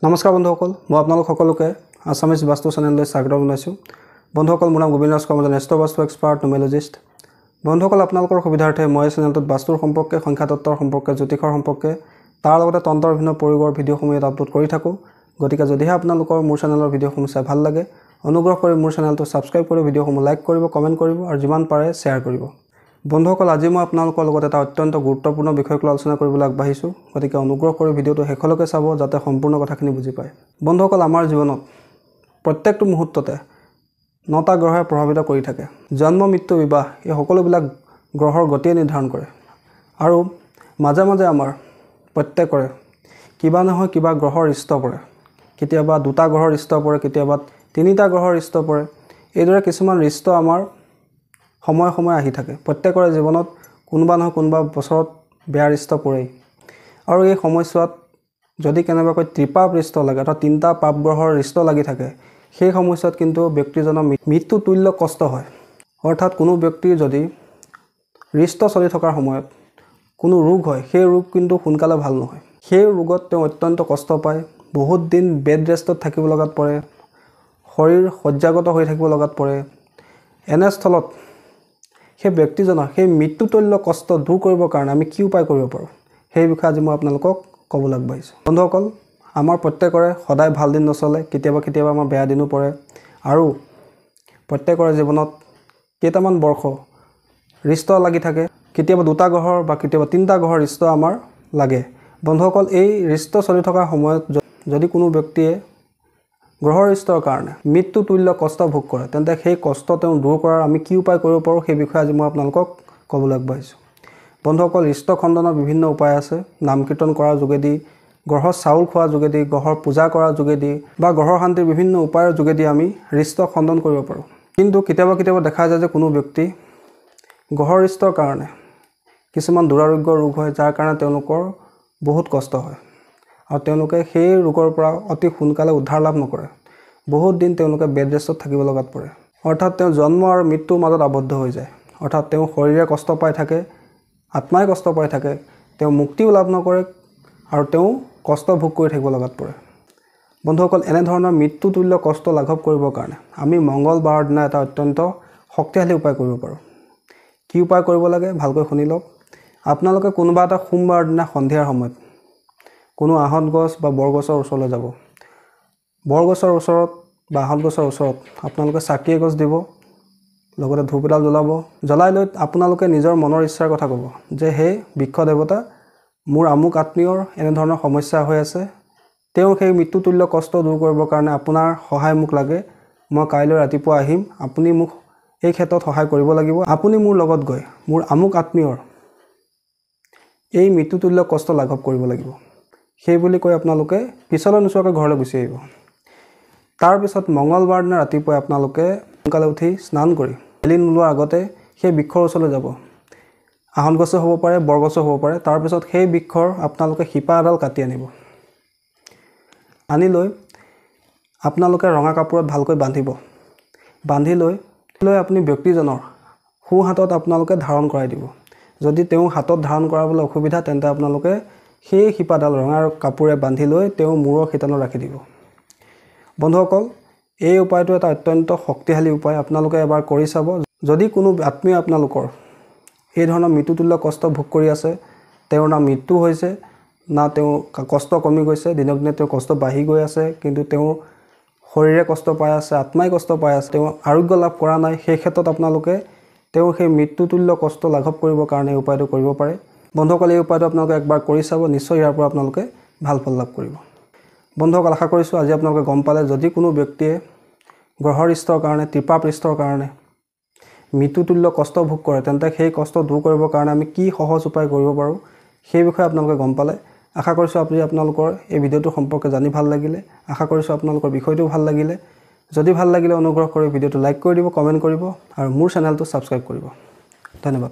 নমস্কাৰ বন্ধুসকল, মই আপোনালোক সকলোকে আছামিজ বাস্তু চেনেললৈ স্বাগত জনাইছোঁ। বন্ধুসকল, মোৰ নাম গোবিন্দ কৰ্মজন, এষ্ট্ৰ বাস্তু এক্সপাৰ্ট নিউমেৰলজিষ্ট। বন্ধুসকল, আপোনালোকৰ সুবিধাৰ্থে মই চেনেলটোত বাস্তুৰ সম্পৰ্কে, সংখ্যাতত্বৰ সম্পৰ্কে, জ্যোতিষৰ সম্পৰ্কে, তাৰ লগতে তন্ত্ৰৰ বিভিন্ন প্ৰয়োগৰ ভিডিঅ'সমূহ আপলোড কৰি থাকোঁ। গতিকে যদিহে আপোনালোকৰ মোৰ চেনেলৰ ভিডিঅ'সমূহ চাই ভাল লাগে, অনুগ্ৰহ কৰি মোৰ চেনেলটো ছাবস্ক্ৰাইব কৰি ভিডিঅ'সমূহ লাইক কৰিব, কমেণ্ট কৰিব আৰু যিমান পাৰে শ্বেয়াৰ কৰিব। বন্ধুসকল, আজি মই আপোনালোকৰ লগত এটা অত্যন্ত গুৰুত্বপূৰ্ণ বিষয়ক লৈ আলোচনা কৰিবলৈ আগবাঢ়িছোঁ। গতিকে অনুগ্ৰহ কৰি ভিডিঅ'টো শেষলৈকে চাব, যাতে সম্পূৰ্ণ কথাখিনি বুজি পায়। বন্ধুসকল, আমাৰ জীৱনত প্ৰত্যেকটো মুহূৰ্ততে 9টা গ্ৰহে প্ৰভাৱিত কৰি থাকে। জন্ম, মৃত্যু, বিবাহ এই সকলোবিলাক গ্ৰহৰ গতিয়ে নিৰ্ধাৰণ কৰে। আৰু মাজে মাজে আমাৰ প্ৰত্যেকৰে কিবা নহয় কিবা গ্ৰহৰ ৰিষ্ট পৰে। কেতিয়াবা 2টা গ্ৰহৰ ৰিষ্ট পৰে, কেতিয়াবা 3টা গ্ৰহৰ ৰিষ্ট পৰে। এইদৰে কিছুমান ৰিষ্ট আমাৰ সময়ে সময়ে আহি থাকে। প্ৰত্যেকৰে জীৱনত কোনোবা নহয় কোনোবা বছৰত বেয়া ৰিষ্ট পৰেই। আৰু এই সময়ছোৱাত যদি কেনেবাকৈ ত্ৰিপাপ ৰিষ্ট লাগে, অৰ্থাৎ 3টা পাপ গ্ৰহৰ ৰিষ্ট লাগি থাকে, সেই সময়ছোৱাত কিন্তু ব্যক্তিজনৰ মৃত্যু তুল্য কষ্ট হয়। অৰ্থাৎ কোনো ব্যক্তিৰ যদি ৰিষ্ট চলি থকাৰ সময়ত কোনো ৰোগ হয়, সেই ৰোগ কিন্তু সোনকালে ভাল নহয়। সেই ৰোগত তেওঁ অত্যন্ত কষ্ট পায়, বহুত দিন বেড ৰেষ্টত থাকিব লগাত পৰে, শৰীৰ শয্যাগত হৈ থাকিব লগাত পৰে। এনেস্থলত সেই ব্যক্তিজনৰ সেই মৃত্যুতুল্য কষ্ট দূৰ কৰিবৰ কাৰণে আমি কি উপায় কৰিব পাৰোঁ, সেই বিষয়ে আজি মই আপোনালোকক ক'বলৈ আগবাঢ়িছোঁ। বন্ধুসকল, আমাৰ প্ৰত্যেকৰে সদায় ভাল দিন নচলে, কেতিয়াবা কেতিয়াবা আমাৰ বেয়া দিনো পৰে। আৰু প্ৰত্যেকৰে জীৱনত কেইটামান বৰ্ষ ৰিষ্ট লাগি থাকে। কেতিয়াবা 2টা গ্ৰহৰ বা কেতিয়াবা 3টা গ্ৰহৰ ৰিষ্ট আমাৰ লাগে। বন্ধুসকল, এই ৰিষ্ট চলি থকা সময়ত যদি কোনো ব্যক্তিয়ে গ্ৰহৰ ৰিষ্টৰ কাৰণে মৃত্যুতুল্য কষ্ট ভোগ কৰে, তেন্তে সেই কষ্ট তেওঁ দূৰ কৰাৰ আমি কি উপায় কৰিব পাৰোঁ, সেই বিষয়ে আজি মই আপোনালোকক ক'বলৈ আগবাঢ়িছোঁ। বন্ধুসকল, ৰিষ্ট খণ্ডনৰ বিভিন্ন উপায় আছে। নাম কীৰ্তন কৰাৰ যোগেদি, গ্ৰহৰ চাউল খোৱাৰ যোগেদি, গ্ৰহৰ পূজা কৰাৰ যোগেদি বা গ্ৰহৰ শান্তিৰ বিভিন্ন উপায়ৰ যোগেদি আমি ৰিষ্ট খণ্ডন কৰিব পাৰোঁ। কিন্তু কেতিয়াবা কেতিয়াবা দেখা যায় যে কোনো ব্যক্তি গ্ৰহৰ ৰিষ্টৰ কাৰণে কিছুমান দুৰাৰোগ্য ৰোগ হয়, যাৰ কাৰণে তেওঁলোকৰ বহুত কষ্ট হয় আৰু তেওঁলোকে সেই ৰোগৰ পৰা অতি সোনকালে উদ্ধাৰ লাভ নকৰে। বহুত দিন তেওঁলোকে বেড ৰেষ্টত থাকিব লগাত পৰে। অৰ্থাৎ তেওঁ জন্ম আৰু মৃত্যুৰ মাজত আবদ্ধ হৈ যায়। অৰ্থাৎ তেওঁ শৰীৰে কষ্ট পাই থাকে, আত্মাই কষ্ট পাই থাকে, তেওঁ মুক্তিও লাভ নকৰে আৰু তেওঁ কষ্ট ভোগ কৰি থাকিব লগাত পৰে। বন্ধুসকল, এনেধৰণৰ মৃত্যুতুল্য কষ্ট লাঘৱ কৰিবৰ কাৰণে আমি মংগলবাৰৰ দিনা এটা অত্যন্ত শক্তিশালী উপায় কৰিব পাৰোঁ। কি উপায় কৰিব লাগে ভালকৈ শুনি লওক। আপোনালোকে কোনোবা এটা সোমবাৰৰ দিনা সন্ধিয়াৰ সময়ত কোনো আহঁত গছ বা বৰগছৰ ওচৰলৈ যাব। বৰগছৰ ওচৰত বা আহঁত গছৰ ওচৰত আপোনালোকে চাকি এগছ দিব, লগতে ধূপ এডাল জ্বলাব। জ্বলাই লৈ আপোনালোকে নিজৰ মনৰ ইচ্ছাৰ কথা ক'ব যে হে বৃক্ষ দেৱতা, মোৰ আমুক আত্মীয়ৰ এনেধৰণৰ সমস্যা হৈ আছে, তেওঁ সেই মৃত্যুতুল্য কষ্ট দূৰ কৰিবৰ কাৰণে আপোনাৰ সহায় মোক লাগে। মই কাইলৈ ৰাতিপুৱা আহিম, আপুনি মোক এই ক্ষেত্ৰত সহায় কৰিব লাগিব। আপুনি মোৰ লগত গৈ মোৰ আমুক আত্মীয়ৰ এই মৃত্যুতুল্য কষ্ট লাঘৱ কৰিব লাগিব। সেই বুলি কৈ আপোনালোকে পিছলৈ নোচোৱাকৈ ঘৰলৈ গুচি আহিব। তাৰপিছত মঙলবাৰ দিনা ৰাতিপুৱাই আপোনালোকে সোনকালে উঠি স্নান কৰি বেলি নোলোৱাৰ আগতে সেই বৃক্ষৰ ওচৰলৈ যাব। আহঁত গছো হ'ব পাৰে, বৰগছো হ'ব পাৰে। তাৰপিছত সেই বৃক্ষৰ আপোনালোকে শিপা এডাল কাটি আনিব। আনি লৈ আপোনালোকে ৰঙা কাপোৰত ভালকৈ বান্ধিব। বান্ধি লৈ আপুনি ব্যক্তিজনৰ সোঁ হাতত আপোনালোকে ধাৰণ কৰাই দিব। যদি তেওঁ হাতত ধাৰণ কৰাবলৈ অসুবিধা, তেন্তে আপোনালোকে সেই শিপাডাল ৰঙা কাপোৰে বান্ধি লৈ তেওঁ মূৰৰ শিতানত ৰাখি দিব। বন্ধুসকল, এই উপায়টো এটা অত্যন্ত শক্তিশালী উপায়। আপোনালোকে এবাৰ কৰি চাব। যদি কোনো আত্মীয় আপোনালোকৰ এই ধৰণৰ মৃত্যুতুল্য কষ্ট ভোগ কৰি আছে, তেওঁৰ না মৃত্যু হৈছে না তেওঁ কষ্ট কমি গৈছে, দিনক দিনে তেওঁৰ কষ্ট বাঢ়ি গৈ আছে, কিন্তু তেওঁৰ শৰীৰে কষ্ট পাই আছে, আত্মাই কষ্ট পাই আছে, তেওঁ আৰোগ্য লাভ কৰা নাই, সেই ক্ষেত্ৰত আপোনালোকে তেওঁ সেই মৃত্যুতুল্য কষ্ট লাঘৱ কৰিবৰ কাৰণে এই উপায়টো কৰিব পাৰে। বন্ধুসকল, এই উপায়টো আপোনালোকে একবাৰ কৰি চাব, নিশ্চয় ইয়াৰ পৰা আপোনালোকে ভাল ফল লাভ কৰিব। বন্ধুসকল, আশা কৰিছোঁ আজি আপোনালোকে গম পালে, যদি কোনো ব্যক্তিয়ে গ্ৰহৰ ৰিষ্টৰ কাৰণে, ত্ৰিপাপ ৰিষ্টৰ কাৰণে মৃত্যুতুল্য কষ্ট ভোগ কৰে, তেন্তে সেই কষ্ট দূৰ কৰিবৰ কাৰণে আমি কি সহজ উপায় কৰিব পাৰোঁ, সেই বিষয়ে আপোনালোকে গম পালে। আশা কৰিছোঁ আপোনালোকৰ এই ভিডিঅ'টো সম্পৰ্কে জানি ভাল লাগিলে। আশা কৰিছোঁ আপোনালোকৰ বিষয়টো ভাল লাগিলে। যদি ভাল লাগিলে অনুগ্ৰহ কৰি ভিডিঅ'টো লাইক কৰি দিব, কমেণ্ট কৰিব আৰু মোৰ চেনেলটো ছাবস্ক্ৰাইব কৰিব। ধন্যবাদ।